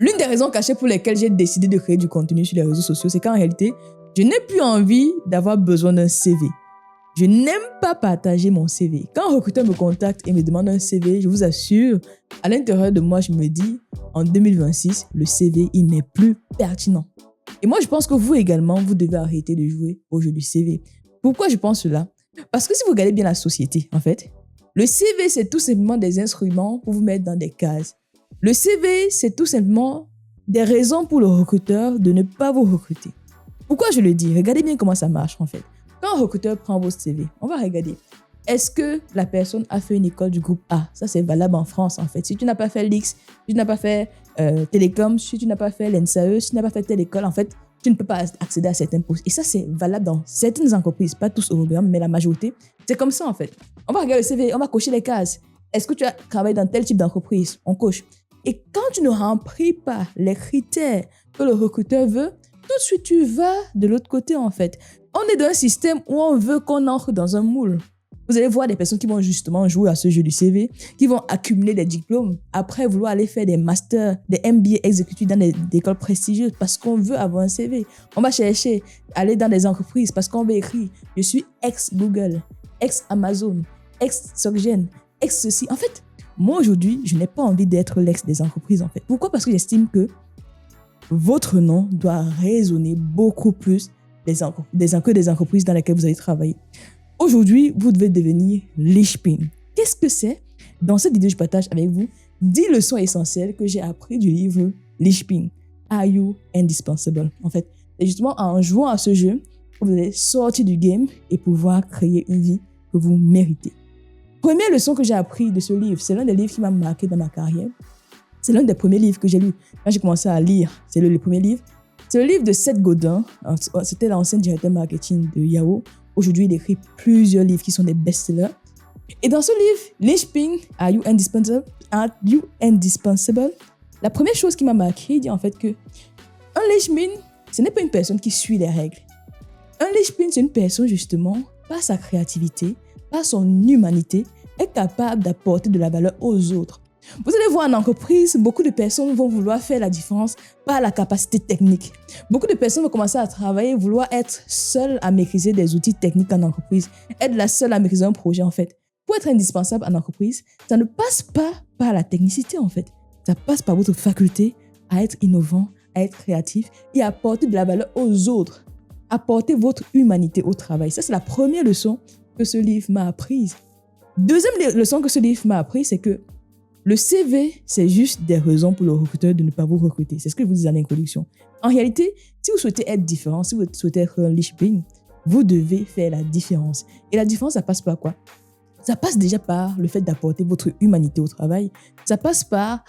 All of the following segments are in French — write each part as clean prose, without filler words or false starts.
L'une des raisons cachées pour lesquelles j'ai décidé de créer du contenu sur les réseaux sociaux, c'est qu'en réalité, je n'ai plus envie d'avoir besoin d'un CV. Je n'aime pas partager mon CV. Quand un recruteur me contacte et me demande un CV, je vous assure, à l'intérieur de moi, je me dis, en 2026, le CV, il n'est plus pertinent. Et moi, je pense que vous également, vous devez arrêter de jouer au jeu du CV. Pourquoi je pense cela? Parce que si vous regardez bien la société, en fait, le CV, c'est tout simplement des instruments pour vous mettre dans des cases. Le CV, c'est tout simplement des raisons pour le recruteur de ne pas vous recruter. Pourquoi je le dis? Regardez bien comment ça marche, en fait. Quand un recruteur prend vos CV, on va regarder. Est-ce que la personne a fait une école du groupe A? Ça, c'est valable en France, en fait. Si tu n'as pas fait l'X, si tu n'as pas fait Télécom, si tu n'as pas fait l'ENSAE, si tu n'as pas fait telle école, en fait, tu ne peux pas accéder à certains postes. Et ça, c'est valable dans certaines entreprises, pas tous européens, mais la majorité. C'est comme ça, en fait. On va regarder le CV, on va cocher les cases. Est-ce que tu as travaillé dans tel type d'entreprise? On coche. Et quand tu ne remplis pas les critères que le recruteur veut, tout de suite, tu vas de l'autre côté, en fait. On est dans un système où on veut qu'on entre dans un moule. Vous allez voir des personnes qui vont justement jouer à ce jeu du CV, qui vont accumuler des diplômes, après vouloir aller faire des masters, des MBA exécutifs dans des écoles prestigieuses parce qu'on veut avoir un CV. On va chercher, aller dans des entreprises parce qu'on veut écrire « Je suis ex-Google, ex-Amazon, ex-Soggen, ex-ceci ». En fait, moi aujourd'hui, je n'ai pas envie d'être l'ex des entreprises en fait. Pourquoi? Parce que j'estime que votre nom doit résonner beaucoup plus que des entreprises dans lesquelles vous allez travailler. Aujourd'hui, vous devez devenir linchpin. Qu'est-ce que c'est? Dans cette vidéo, je partage avec vous 10 leçons essentielles que j'ai apprises du livre Linchpin. Are you indispensable? En fait, c'est justement en jouant à ce jeu que vous allez sortir du game et pouvoir créer une vie que vous méritez. Première leçon que j'ai apprise de ce livre, c'est l'un des livres qui m'a marqué dans ma carrière. C'est l'un des premiers livres que j'ai lu. Quand j'ai commencé à lire, c'est le premier livre. C'est le livre de Seth Godin. C'était l'ancien directeur marketing de Yahoo. Aujourd'hui, il écrit plusieurs livres qui sont des best-sellers. Et dans ce livre, Linchpin, Are you indispensable? Are you indispensable? La première chose qui m'a marqué, il dit en fait que un linchpin, ce n'est pas une personne qui suit les règles. Un linchpin, c'est une personne justement, par sa créativité, par son humanité, est capable d'apporter de la valeur aux autres. Vous allez voir en entreprise, beaucoup de personnes vont vouloir faire la différence par la capacité technique. Beaucoup de personnes vont commencer à travailler, vouloir être seules à maîtriser des outils techniques en entreprise, être la seule à maîtriser un projet en fait. Pour être indispensable en entreprise, ça ne passe pas par la technicité en fait. Ça passe par votre faculté à être innovant, à être créatif et à apporter de la valeur aux autres. Apporter votre humanité au travail. Ça, c'est la première leçon que ce livre m'a apprise. Deuxième leçon que ce livre m'a apprise, c'est que le CV, c'est juste des raisons pour le recruteur de ne pas vous recruter. C'est ce que je vous disais en introduction. En réalité, si vous souhaitez être différent, si vous souhaitez être un linchpin, vous devez faire la différence. Et la différence, ça passe par quoi? Ça passe déjà par le fait d'apporter votre humanité au travail. Ça passe par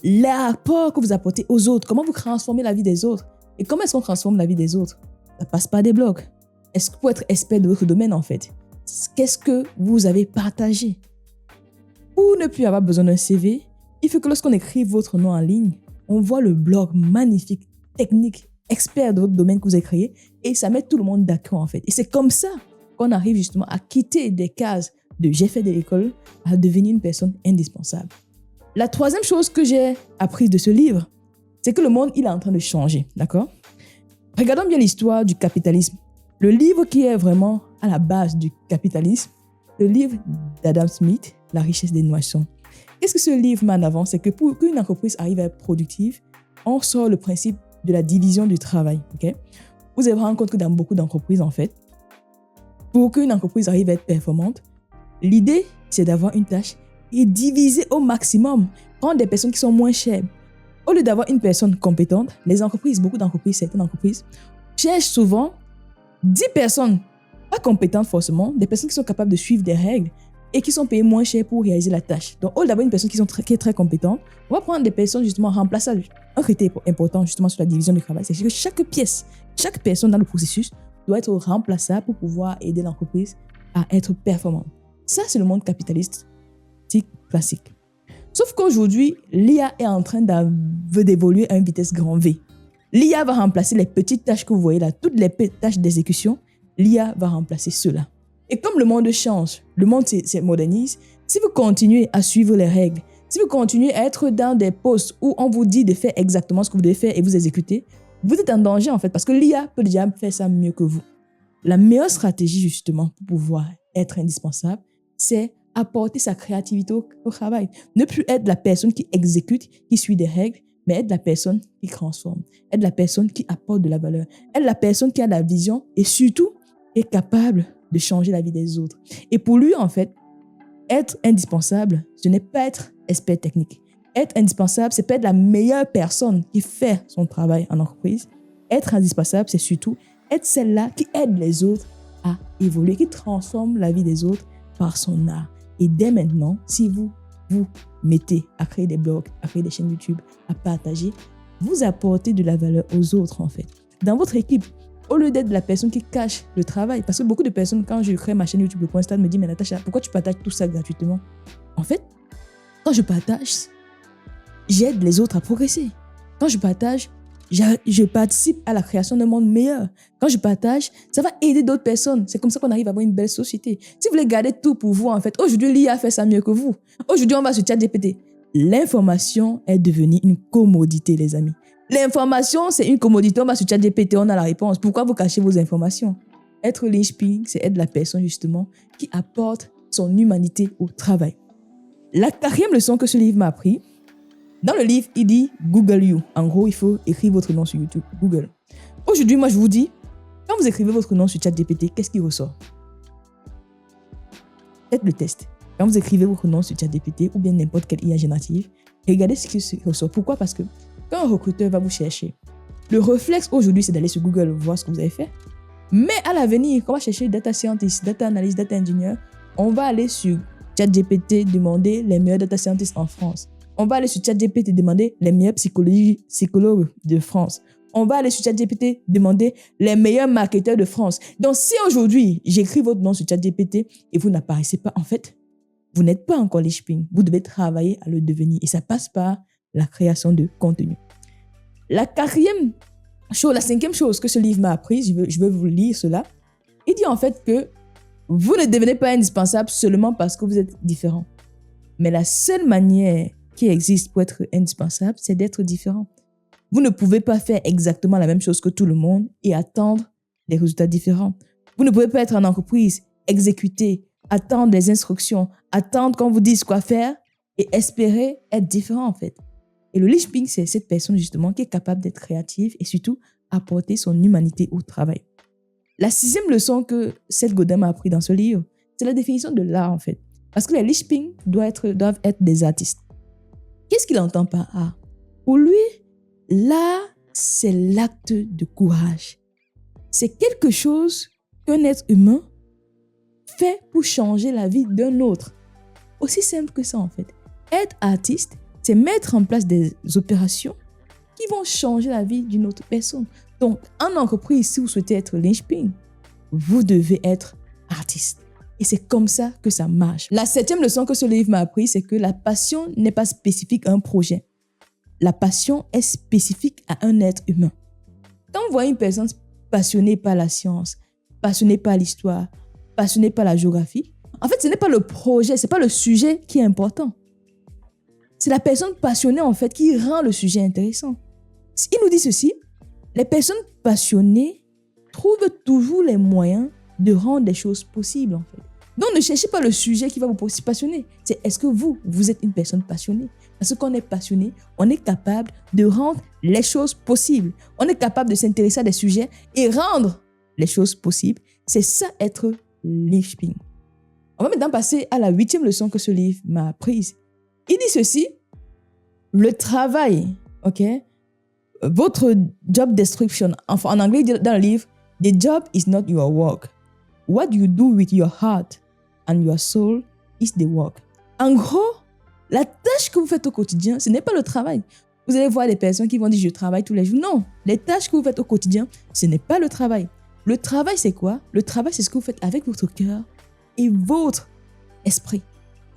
l'apport que vous apportez aux autres. Comment vous transformez la vie des autres? Et comment est-ce qu'on transforme la vie des autres? Ça passe par des blogs. Est-ce que vous êtes expert de votre domaine en fait? Qu'est-ce que vous avez partagé? Pour ne plus avoir besoin d'un CV, il faut que lorsqu'on écrit votre nom en ligne, on voit le blog magnifique, technique, expert de votre domaine que vous avez créé et ça met tout le monde d'accord en fait. Et c'est comme ça qu'on arrive justement à quitter des cases de j'ai fait de l'école à devenir une personne indispensable. La troisième chose que j'ai apprise de ce livre, c'est que le monde, il est en train de changer, d'accord? Regardons bien l'histoire du capitalisme. Le livre qui est vraiment à la base du capitalisme, le livre d'Adam Smith, La richesse des nations. Qu'est-ce que ce livre met en avant? C'est que pour qu'une entreprise arrive à être productive, on sort le principe de la division du travail. Okay? Vous allez vous rendre compte que dans beaucoup d'entreprises, en fait, pour qu'une entreprise arrive à être performante, l'idée, c'est d'avoir une tâche et diviser au maximum, prendre des personnes qui sont moins chères. Au lieu d'avoir une personne compétente, les entreprises, beaucoup d'entreprises, certaines entreprises, cherchent souvent 10 personnes, pas compétentes forcément, des personnes qui sont capables de suivre des règles et qui sont payées moins cher pour réaliser la tâche. Donc, au lieu d'avoir une personne qui est très compétente, on va prendre des personnes justement remplaçables. Un critère important justement sur la division du travail, c'est que chaque pièce, chaque personne dans le processus doit être remplaçable pour pouvoir aider l'entreprise à être performante. Ça, c'est le monde capitaliste classique. Sauf qu'aujourd'hui, l'IA est en train d'évoluer à une vitesse grand V. L'IA va remplacer les petites tâches que vous voyez là, toutes les tâches d'exécution, l'IA va remplacer cela. Et comme le monde change, le monde se modernise, si vous continuez à suivre les règles, Si vous continuez à être dans des postes où on vous dit de faire exactement ce que vous devez faire et vous exécutez, vous êtes en danger en fait parce que l'IA peut déjà faire ça mieux que vous. La meilleure stratégie justement pour pouvoir être indispensable, c'est apporter sa créativité au travail. Ne plus être la personne qui exécute, qui suit des règles, mais être la personne qui transforme, être la personne qui apporte de la valeur, être la personne qui a la vision et surtout est capable de changer la vie des autres. Et pour lui, en fait, être indispensable, ce n'est pas être expert technique. Être indispensable, c'est pas être la meilleure personne qui fait son travail en entreprise. Être indispensable, c'est surtout être celle-là qui aide les autres à évoluer, qui transforme la vie des autres par son art. Et dès maintenant, si vous vous mettez à créer des blogs, à créer des chaînes YouTube, à partager, vous apportez de la valeur aux autres en fait. Dans votre équipe, au lieu d'être la personne qui cache le travail, parce que beaucoup de personnes, quand je crée ma chaîne YouTube, le constat me dit, mais Natacha, pourquoi tu partages tout ça gratuitement? En fait, quand je partage, j'aide les autres à progresser. Quand je partage, je participe à la création d'un monde meilleur. Quand je partage, ça va aider d'autres personnes. C'est comme ça qu'on arrive à avoir une belle société. Si vous voulez garder tout pour vous, en fait, aujourd'hui, l'IA fait ça mieux que vous. Aujourd'hui, on va sur ChatGPT. L'information est devenue une commodité, les amis. L'information, c'est une commodité. On va sur ChatGPT, on a la réponse. Pourquoi vous cachez vos informations? Être linchpin, c'est être la personne, justement, qui apporte son humanité au travail. La 4e leçon que ce livre m'a appris, dans le livre, il dit « Google you ». En gros, il faut écrire votre nom sur YouTube. Google. Aujourd'hui, moi, je vous dis, quand vous écrivez votre nom sur ChatGPT, qu'est-ce qui ressort? Faites le test. Quand vous écrivez votre nom sur ChatGPT ou bien n'importe quelle IA générative, regardez ce qui ressort. Pourquoi? Parce que quand un recruteur va vous chercher, le réflexe aujourd'hui, c'est d'aller sur Google voir ce que vous avez fait. Mais à l'avenir, quand on va chercher data scientist, data analyst, data engineer, on va aller sur ChatGPT demander les meilleurs data scientists en France. On va aller sur ChatGPT demander les meilleurs psychologues de France. On va aller sur ChatGPT demander les meilleurs marketeurs de France. Donc, si aujourd'hui, j'écris votre nom sur ChatGPT et vous n'apparaissez pas, en fait, vous n'êtes pas encore linchpin. Vous devez travailler à le devenir. Et ça passe par la création de contenu. La 5e chose que ce livre m'a appris, je vais vous lire cela. Il dit en fait que vous ne devenez pas indispensable seulement parce que vous êtes différent. Mais la seule manière qui existe pour être indispensable, c'est d'être différent. Vous ne pouvez pas faire exactement la même chose que tout le monde et attendre des résultats différents. Vous ne pouvez pas être en entreprise, exécuter, attendre des instructions, attendre qu'on vous dise quoi faire et espérer être différent en fait. Et le linchpin, c'est cette personne justement qui est capable d'être créative et surtout apporter son humanité au travail. La 6e leçon que Seth Godin m'a appris dans ce livre, c'est la définition de l'art en fait. Parce que les linchpins doivent être des artistes. Qu'est-ce qu'il entend par art? Pour lui, l'art, c'est l'acte de courage. C'est quelque chose qu'un être humain fait pour changer la vie d'un autre. Aussi simple que ça, en fait. Être artiste, c'est mettre en place des opérations qui vont changer la vie d'une autre personne. Donc, en entreprise, si vous souhaitez être linchpin, vous devez être artiste. Et c'est comme ça que ça marche. La 7e leçon que ce livre m'a appris, c'est que la passion n'est pas spécifique à un projet. La passion est spécifique à un être humain. Quand vous voyez une personne passionnée par la science, passionnée par l'histoire, passionnée par la géographie, en fait, ce n'est pas le projet, ce n'est pas le sujet qui est important. C'est la personne passionnée, en fait, qui rend le sujet intéressant. Il nous dit ceci, les personnes passionnées trouvent toujours les moyens de rendre des choses possibles, en fait. Donc, ne cherchez pas le sujet qui va vous passionner. C'est est-ce que vous êtes une personne passionnée? Parce qu'on est passionné, on est capable de rendre les choses possibles. On est capable de s'intéresser à des sujets et rendre les choses possibles. C'est ça, être linchpin. On va maintenant passer à la 8e leçon que ce livre m'a apprise. Il dit ceci, le travail, ok? Votre job description, en anglais, dans le livre, the job is not your work. What you do with your heart and your soul is the work. En gros, la tâche que vous faites au quotidien, ce n'est pas le travail. Vous allez voir des personnes qui vont dire « je travaille tous les jours ». Non, les tâches que vous faites au quotidien, ce n'est pas le travail. Le travail, c'est quoi? Le travail, c'est ce que vous faites avec votre cœur et votre esprit.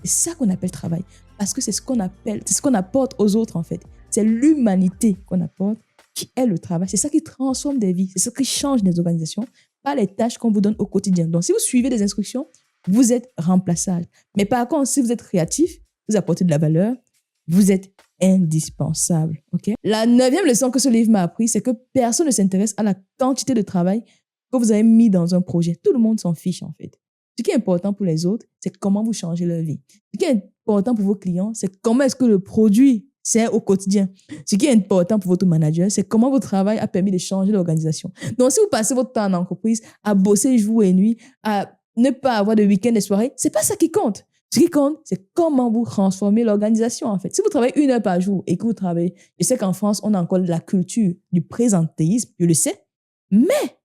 C'est ça qu'on appelle travail. Parce que c'est ce qu'on apporte aux autres en fait. C'est l'humanité qu'on apporte qui est le travail. C'est ça qui transforme des vies. C'est ça qui change des organisations, pas les tâches qu'on vous donne au quotidien. Donc, si vous suivez des instructions, vous êtes remplaçable. Mais par contre, si vous êtes créatif, vous apportez de la valeur, Vous êtes indispensable. Ok? La 9e leçon que ce livre m'a appris, c'est que personne ne s'intéresse à la quantité de travail que vous avez mis dans un projet. Tout le monde s'en fiche, en fait. Ce qui est important pour les autres, c'est comment vous changez leur vie. Ce qui est important pour vos clients, c'est comment est-ce que le produit sert au quotidien. Ce qui est important pour votre manager, c'est comment votre travail a permis de changer l'organisation. Donc, si vous passez votre temps en entreprise à bosser jour et nuit, à ne pas avoir de week-end et soirée, c'est pas ça qui compte. Ce qui compte, c'est comment vous transformez l'organisation, en fait. Si vous travaillez 1 heure par jour et que vous travaillez, je sais qu'en France, on a encore la culture du présentéisme, je le sais, mais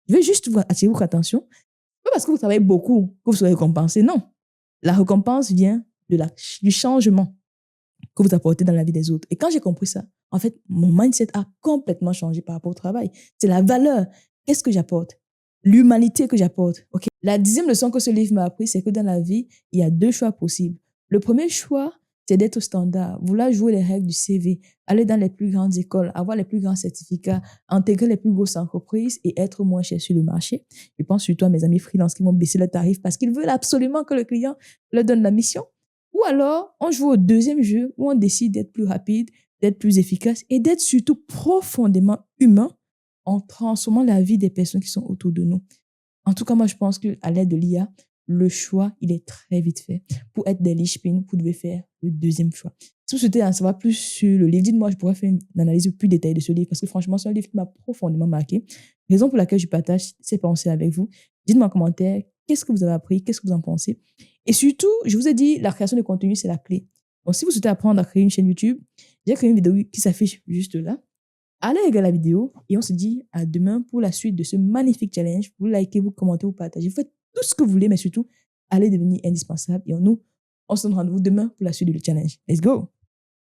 je veux juste attirer votre attention. Pas parce que vous travaillez beaucoup que vous serez récompensé, non. La récompense vient du changement que vous apportez dans la vie des autres. Et quand j'ai compris ça, en fait, mon mindset a complètement changé par rapport au travail. C'est la valeur. Qu'est-ce que j'apporte? L'humanité que j'apporte. Ok. La 10e leçon que ce livre m'a appris, c'est que dans la vie, il y a 2 choix possibles. Le premier choix, c'est d'être au standard, vouloir jouer les règles du CV, aller dans les plus grandes écoles, avoir les plus grands certificats, intégrer les plus grosses entreprises et être moins cher sur le marché. Je pense surtout à mes amis freelance qui vont baisser le tarif parce qu'ils veulent absolument que le client leur donne la mission. Ou alors, on joue au 2e jeu où on décide d'être plus rapide, d'être plus efficace et d'être surtout profondément humain en transformant la vie des personnes qui sont autour de nous. En tout cas, moi, je pense qu'à l'aide de l'IA, le choix, il est très vite fait. Pour être des linchpins, vous devez faire le 2e choix. Si vous souhaitez en savoir plus sur le livre, dites-moi, je pourrais faire une analyse plus détaillée de ce livre parce que franchement, c'est un livre qui m'a profondément marqué. Raison pour laquelle je partage ces pensées avec vous. Dites-moi en commentaire, qu'est-ce que vous avez appris, qu'est-ce que vous en pensez. Et surtout, je vous ai dit, la création de contenu, c'est la clé. Donc, si vous souhaitez apprendre à créer une chaîne YouTube, j'ai créé une vidéo qui s'affiche juste là. Allez regarder la vidéo et on se dit à demain pour la suite de ce magnifique challenge. Vous likez, vous commentez, vous partagez, vous faites tout ce que vous voulez, mais surtout, allez devenir indispensable. Et on se donne rendez-vous demain pour la suite du challenge. Let's go!